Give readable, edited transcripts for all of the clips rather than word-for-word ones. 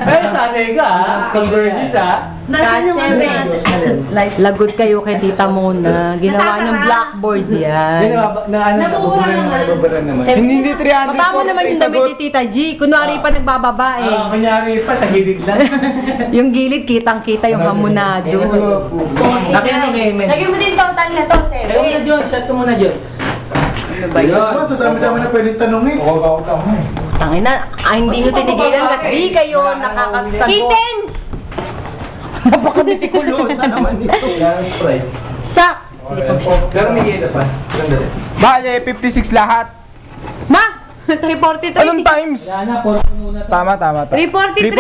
Eh, sanay ka ha. Converges ha. Lagot kayo kay Tita Mona. Ginawa niyang blackboard yan. Nabuburan naman. Hindi 300. Baba mo naman yung damit ni Tita G. Kunwari pa nagbababa eh. Kunyari pa, sa gilid lang. Yung gilid, kitang-kita yung hamonado. Nakikinig. Lagyan mo din total na to, Ayaw mo na, John. Shot ko muna, John. Ano ba yun? Sa dami-dami na pwedeng tanongin. Tangina, hindi nyo tinigilan kasi kayo nakakasagot. Kitten! Napaka-meticulous na naman ito. Sak! Pero may yelo pa. Sandali. Bale, 56 lahat. Ma! 343. Anong times? Wala na, 4 muna. Tama. 343.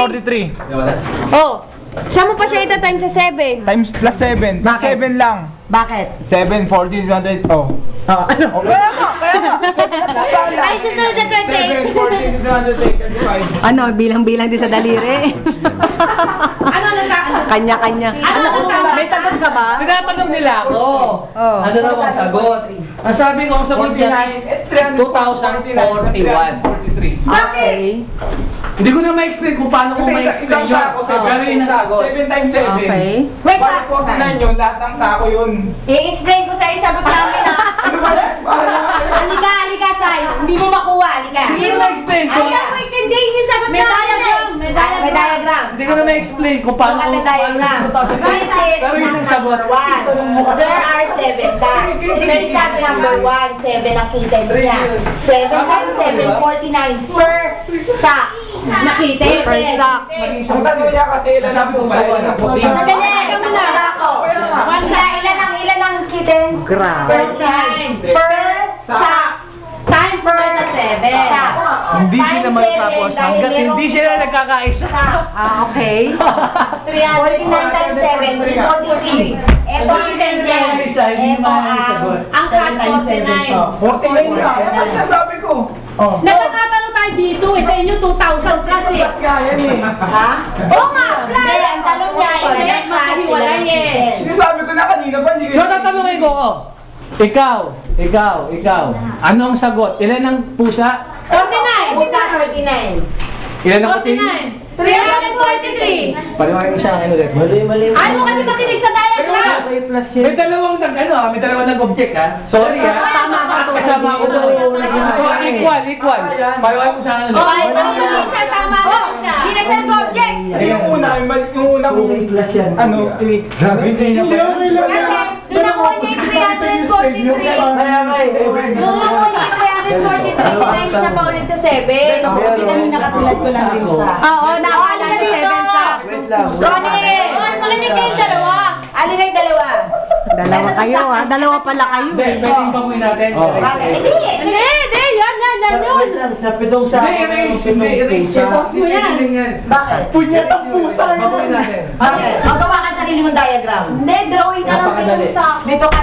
343. Wala. Oh, siya mo pa siya ita times sa 7. Times plus 7. Bakit? 7 lang. Bakit? 7, 40, 100. Oh. Oh, ano? Kaya nga. Ay, susunod na 7, 28. 40, 100, 25. Ano, bilang-bilang din sa daliri. Ano na Kanya-kanya. Ano? May sagot ka ba? Tinatanong nila ako. Oh. Ano raw ang sagot? Ang sabi ko, ang sagot niya ay 2041. 43. Okay. Hindi ko na ma-explain kung paano ko ma-explain yun. Pero yun ang sagot. 7 times 7. Okay. Wait, 49 yun. Lahat ng sako yun. I-explain ko sa'yo sagot namin ha. Halika, Sai. Hindi mo makuha, halika. Hindi ko ma-explain kung... Halika mo intindihin yung sagot May namin. diagram. May diagram. Hindi ko na ma-explain kung paano ko... May diagram. Pero yun ang sagot. There are 7 dots. Start number 1, 7 ang kita niya. 7 times 7, 49 per sack. Nakita yun. Per sack. Ang tanong niya kasi ilan ang pupa, ilan ang puti. Madali, ikaw muna. Ilan ang kitten? Grabe. Per time. Per sack. Time per 7. Hindi sila matatapos hanggat hindi sila nagkakaisa. Okay. 49 times 7, 43. Ito ang sentence. Ito ang cut 49. 49 na. Ano sinasabi ko? Nakakatalo tayo dito. Sa inyo 2,000 plus eh. Kaya yan eh. Ha? Oo nga. Hindi, ang tanong niya, ilan makahiwalay eh. Sinasabi ko na kanina pa, hindi So, tatanungin ko, ikaw, ano ang sagot? Ilan ang pusa? 49. Pusa 49. Ilan ang puti? 343. Paliwanag mo siya ang ano ulit. Mali. Ano kasi makinig sa diagram? May dalawang nag-object ha. Sorry ha. Tama ka. Kasama ko doon. So, equal. Paliwanag mo siya ang ano. Okay, makinig siya. Tama ka siya. Hindi nag-object. Yung una, yung una ko, ano, Hindi na ba? Kasi, nakuha niya yung 343. Nakuha niya yung 343 times na paulit sa 7. Nakatulad ko lang yung isa. Oo, nakakala na 7 sack. Ronnie! Makinig kayo dalawa. Alin na yung dalawa? Dalawa kayo ha. Dalawa pala kayo. Hindi, pwedeng bamuin natin. Hindi! Yan yun. Bakit? punyat ang pusa Bamuin natin. Okay, magawa ka sarili mong diagram. Hindi, drawing ka lang Napakadali. dito sa... Dito ka.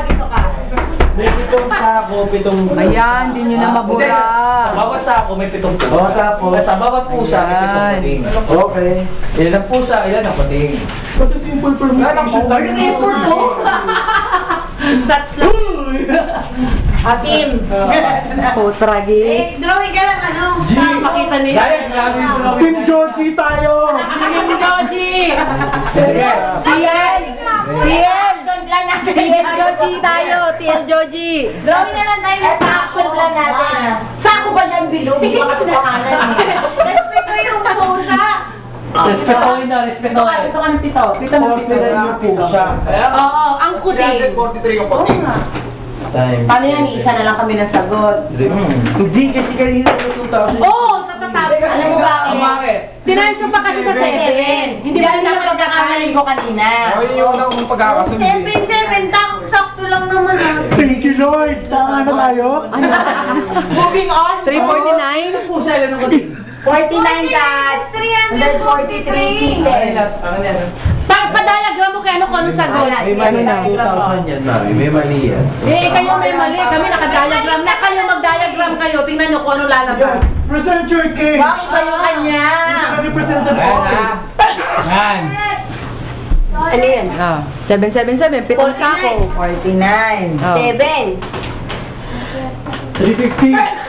May 7 sako, 7 Ayan, hindi nyo na mabura. Sa bawat sako may 7 pusa. Bawat sako. Sa bawat pusa may 7 pating. Okay. Ilan ang pusa, ilan ang pating. simple permutation. Hatim. Putragi. Drawing ka lang ano? Pakita niyo. Team Georgie tayo! Team Georgie! Ayan! Ayan! Plan natin. TL Georgie tayo. TL Georgie. Drawing na lang tayo sa action plan natin. Sako ba dyan bilog? Makatotohanan eh. Respeto yung pusa. Respetuhin na, respetuhin. Ito ka ng pito. Pito ng pito. yung pusa. Oo, ang kuting. 343 yung puti. Paano yan? Isa na lang kami ng sagot. Hindi kasi kanina yung 2,000. Oo, tatatabi. Alam mo bakit? Tinayin ko pa kasi sa 7. Hindi ba naman pagkakahalin ko kanina? O, yun yung unang mong pagkakasundi. 7, sakto lang naman ah. Thank you, Lord! Tama na tayo? Moving on. 349? Pusa, ilan ang pating? 49 cats. 343. Ang yan. Pag-diagram mo kaya ano kung anong sagot? Ano na? 2,000 yan, mami. May mali yan. Kayo may mali. Kami naka-diagram na. Kayo mag-diagram kayo. Tingnan nyo kung ano lalabas. Present your case! Bakit kayo kanya? Represented Yan. Ano yan? 777. Pitong sako. 49. Oh. 7. 350!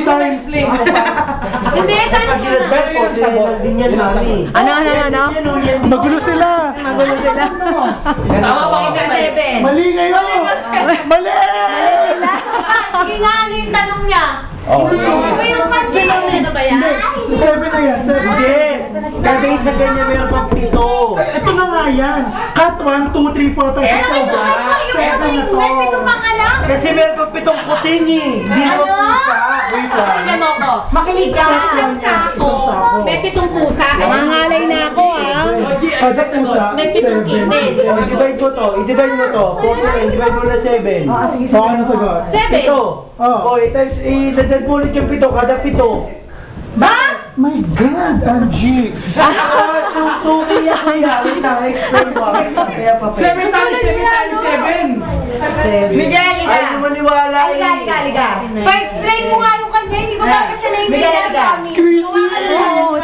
Hindi ko na-explain. Hindi, tanong mo na. Ano? Magulo sila. Magulo sila. Tama ba ako sa 7. Mali ngayon. Mali! Sige nga, ano yung tanong niya? Oh. Ano yung pansin? Ano ba yan? Seven na yan. Hindi. Kasi sa ganyan meron pang pito. Ito na nga yan. Cut 1, 2, 3, 4, 5, 6, 7. Seven na to. Ito pa nga lang. Kasi meron pang pitong puting eh. Hindi Ano? naman pusa. Wait lang. Ano ko? Makinig ka. Isang sako. May pitong pusa. Mangalay na ako, ah. Kada pusa, May pitong 7. itin. I-divide mo to. I-divide mo to. 49. Divide mo na 7. So, ano sagot? 7. Ito. Oh, i-dadad mo ulit yung pito. Kada pito. Ba? My God, Angie! Susuki yan kaya. Wait lang, explain mo. Kaya pa pa. 7 times 7. Miguel, halika. Ay, maniwala Halika. Pa-explain mo nga yung kanya. Hindi ko bakit siya naiintindihan sa amin. Oo,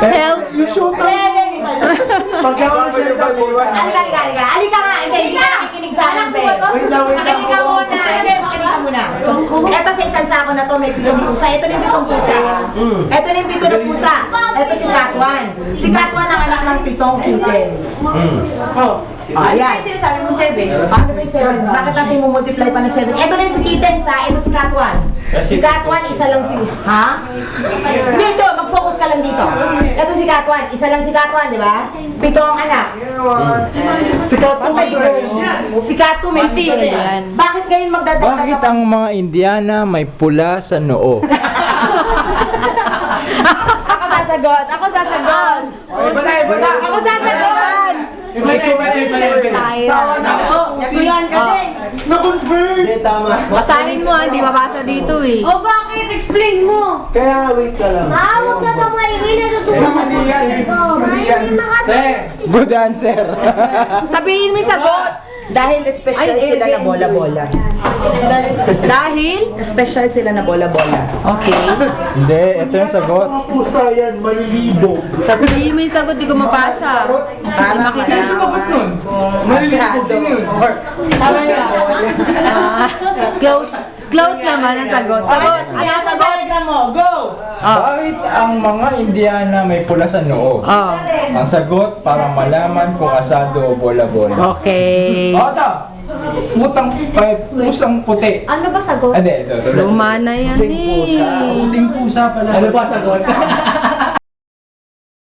help. You shoot Pagkawa siya sa buwan. Halika nga. Hindi ka nakikinig sa amin, be. Wait lang. Makinig ka muna. Hindi, makinig ka muna. Ito sa isang sako na to, may pitong pusa. Ito na yung pitong pusa. Ito na yung pitong na pusa. Ito si Katwan. Si Katwan ang anak ng pitong kitten. Ayan. Sabi mo 7. Bakit ba yung 7? Bakit natin mo-multiply pa ng 7? Ito na yung si kitten sa. Ito si Katwan. Si Katwan, isa lang si... Ha? Dito, mag-focus ka lang dito. Ito si Katwan. Isa lang si Katwan, di ba? Pito ang anak. Si Katwan may Si Katwan may Ayan. Bakit ganyan magdadagdag? Bakit ang mga Indiana may pula sa noo? Ako sasagot. Ako sasagot. Ako sasagot. Ito yan kasi. Na-confirm! Hindi, tama. Basahin mo, hindi mabasa dito eh. O bakit? Explain mo. Kaya wait ka lang. Huwag ka pa maingay na tutulungan Good answer. Sabihin mo yung sagot. Dahil special sila na bola-bola. Dahil? Special sila na bola-bola. Okay. Hindi, ito yung sagot. Mga pusa yan, malilibo. Sabihin mo yung sagot, di ko mabasa. Tama ka na. Bakit nun? Malilibo, sino yun? Close naman ang sagot. Sagot. Ano ang sagot? mo? Go! Bakit ang mga Indiana may pula sa noo? Oh. Ang sagot para malaman kung asado o bola-bola. Okay. Ito! Pusang puti. Ano ba sagot? Hindi, ito. Luma na yan eh. Puting pusa pala. Ano ba sagot?